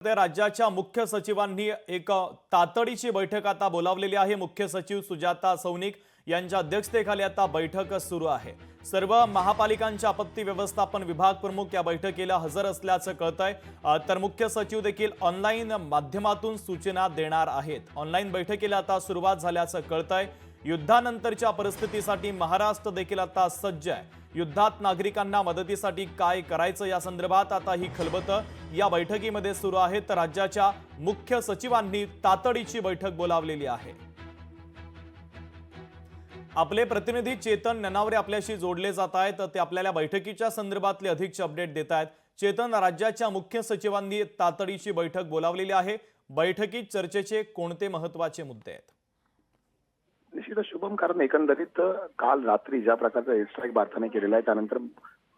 राज्याच्या मुख्य सचिवांनी एक तातडीची बैठक आता बोलावलेली आहे। मुख्य सचिव सुजाता सौनिक यांच्या अध्यक्षतेखाली आता बैठक सुरू आहे। सर्व महापालिकांच्या आपत्ती व्यवस्थापन विभाग प्रमुख या बैठकीला हजर असल्याचं कळतंय। तर मुख्य सचिव देखील ऑनलाईन माध्यमातून सूचना देणार आहेत। ऑनलाईन बैठकीला आता सुरुवात झाल्याचं कळतंय। युद्धानंतरच्या परिस्थितीसाठी महाराष्ट्र देखील आता सज्ज आहे। युद्धात नागरिकांना मदतीसाठी काय करायचं या संदर्भात आता ही खलबतं या बैठकीमध्ये सुरू आहे। तर राज्याच्या मुख्य सचिवांनी तातडीची बैठक बोलावलेली आहे। आपले प्रतिनिधी चेतन ननावरे आपल्याशी जोडले जात आहेत। ते आपल्याला बैठकीच्या संदर्भातले अधिकचे अपडेट देत आहेत। चेतन, राज्याच्या मुख्य सचिवांनी तातडीची बैठक बोलावलेली आहे। बैठकीत चर्चेचे कोणते महत्त्वाचे मुद्दे आहेत? निश्चितच शुभम, कारण एकंदरीत काल रात्री ज्या प्रकारचा एअर स्ट्राईक भारताने केलेला आहे त्यानंतर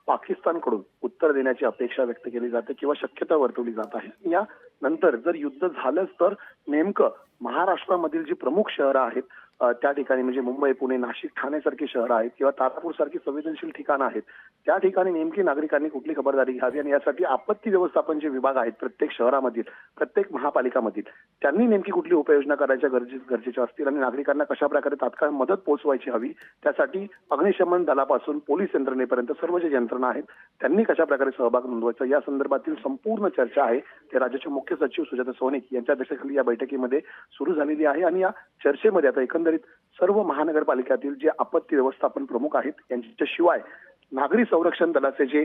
पाकिस्तानकडून उत्तर देण्याची अपेक्षा व्यक्त केली जाते किंवा शक्यता वर्तवली जात आहे। या नंतर जर युद्ध झालंच तर नेमकं महाराष्ट्रामधील जी प्रमुख शहरं आहेत त्या ठिकाणी म्हणजे मुंबई, पुणे, नाशिक, ठाणे सारखी शहरं आहेत किंवा तारापूर सारखी संवेदनशील ठिकाणं आहेत, त्या ठिकाणी नेमकी नागरिकांनी कुठली खबरदारी घ्यावी आणि यासाठी आपत्ती व्यवस्थापन जे विभाग आहेत प्रत्येक शहरामधील, प्रत्येक महापालिकामधील, त्यांनी नेमकी कुठली उपाययोजना करायच्या गरजेच्या असतील आणि नागरिकांना कशा प्रकारे तात्काळ मदत पोहोचवायची हवी, त्यासाठी अग्निशमन दलापासून पोलीस यंत्रणेपर्यंत सर्व जे यंत्रणा आहेत त्यांनी कशा प्रकारे सहभाग नोंदवायचा या संदर्भातील संपूर्ण चर्चा आहे ते राज्याचे मुख्य सचिव सुजाता सौनिक यांच्या अध्यक्षतेखाली या बैठकीमध्ये सुरू झालेली आहे। आणि या चर्चेमध्ये आता एकंदरीत सर्व महानगरपालिकातील जे आपत्ती व्यवस्थापन प्रमुख आहेत यांच्याशिवाय नागरी संरक्षण दलाचे जे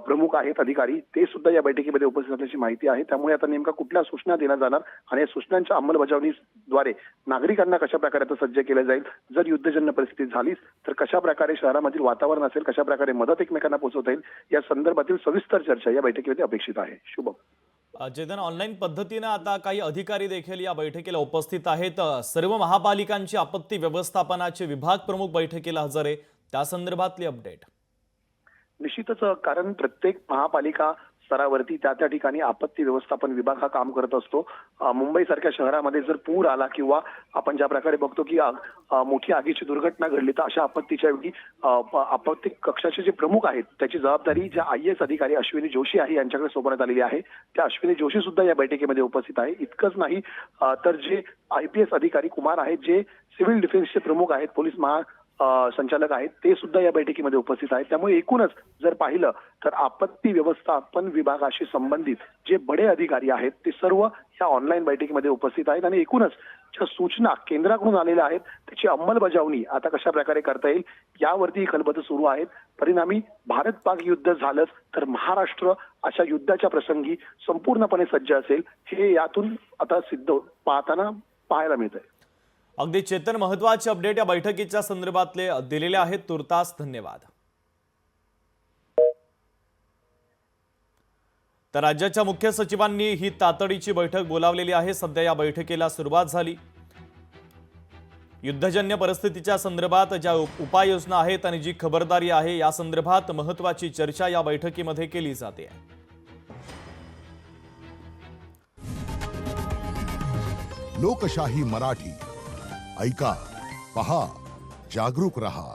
प्रमुख आहेत अधिकारी ते सुद्धा या बैठकीमध्ये उपस्थित असल्याची माहिती आहे। त्यामुळे आता नेमका कुठल्या सूचना देण्यात जाणार आणि या सूचनांच्या अंमलबजावणीद्वारे नागरिकांना कशा प्रकारे आता सज्ज केलं जाईल, जर युद्धजन्य परिस्थिती झालीच तर कशा प्रकारे शहरामधील वातावरण असेल, कशा प्रकारे मदत एकमेकांना पोहोचवता येईल या संदर्भातील सविस्तर चर्चा या बैठकीमध्ये अपेक्षित आहे। शुभम, चेतन, ऑनलाईन पद्धतीने आता काही अधिकारी देखील या बैठकीला उपस्थित आहेत। सर्व महापालिकांची आपत्ती व्यवस्थापनाचे विभाग प्रमुख बैठकीला हजर आहे, त्या संदर्भातली अपडेट? निश्चितच, कारण प्रत्येक महापालिका स्तरावरती त्या ठिकाणी आपत्ती व्यवस्थापन विभाग हा काम करत असतो। मुंबई सारख्या शहरामध्ये जर पूर आला किंवा आपण ज्या प्रकारे बघतो की मोठी आगीची दुर्घटना घडली तर अशा आपत्तीच्या वेळी आपत्ती कक्षाचे जे प्रमुख आहेत त्याची जबाबदारी ज्या IAS अधिकारी अश्विनी जोशी आहे यांच्याकडे सोपवण्यात आलेली आहे। त्या अश्विनी जोशी सुद्धा या बैठकीमध्ये उपस्थित आहे। इतकंच नाही तर जे IPS अधिकारी कुमार आहेत, जे सिव्हिल डिफेन्सचे प्रमुख आहेत, पोलीस संचालक आहेत, ते सुद्धा या बैठकीमध्ये उपस्थित आहेत। त्यामुळे एकूणच जर पाहिलं तर आपत्ती व्यवस्थापन विभागाशी संबंधित जे बडे अधिकारी आहेत ते सर्व या ऑनलाईन बैठकीमध्ये उपस्थित आहेत आणि एकूणच ज्या सूचना केंद्राकडून आलेल्या आहेत त्याची अंमलबजावणी आता कशा प्रकारे करता येईल यावरती खलबतं सुरू आहेत। परिणामी भारत पाक युद्ध झालंच तर महाराष्ट्र अशा युद्धाच्या प्रसंगी संपूर्णपणे सज्ज असेल हे यातून आता सिद्ध पाहायला मिळत आहे। अगदी चेतन, महत्त्वाचे अपडेट या बैठकीच्या संदर्भातले दिलेले आहेत। तुर्तास धन्यवाद। तर राज्याच्या मुख्य सचिवांनी ही तातडीची बैठक बोलावलेली आहे। सध्या या बैठकीला सुरुवात झाली। युद्धजन्य परिस्थितीच्या संदर्भात ज्या उपाययोजना आहेत आणि जी खबरदारी आहे या संदर्भात महत्त्वाची चर्चा या बैठकीमध्ये केली जाते। लोकशाही मराठी ऐका, पहा, जागरूक रहा।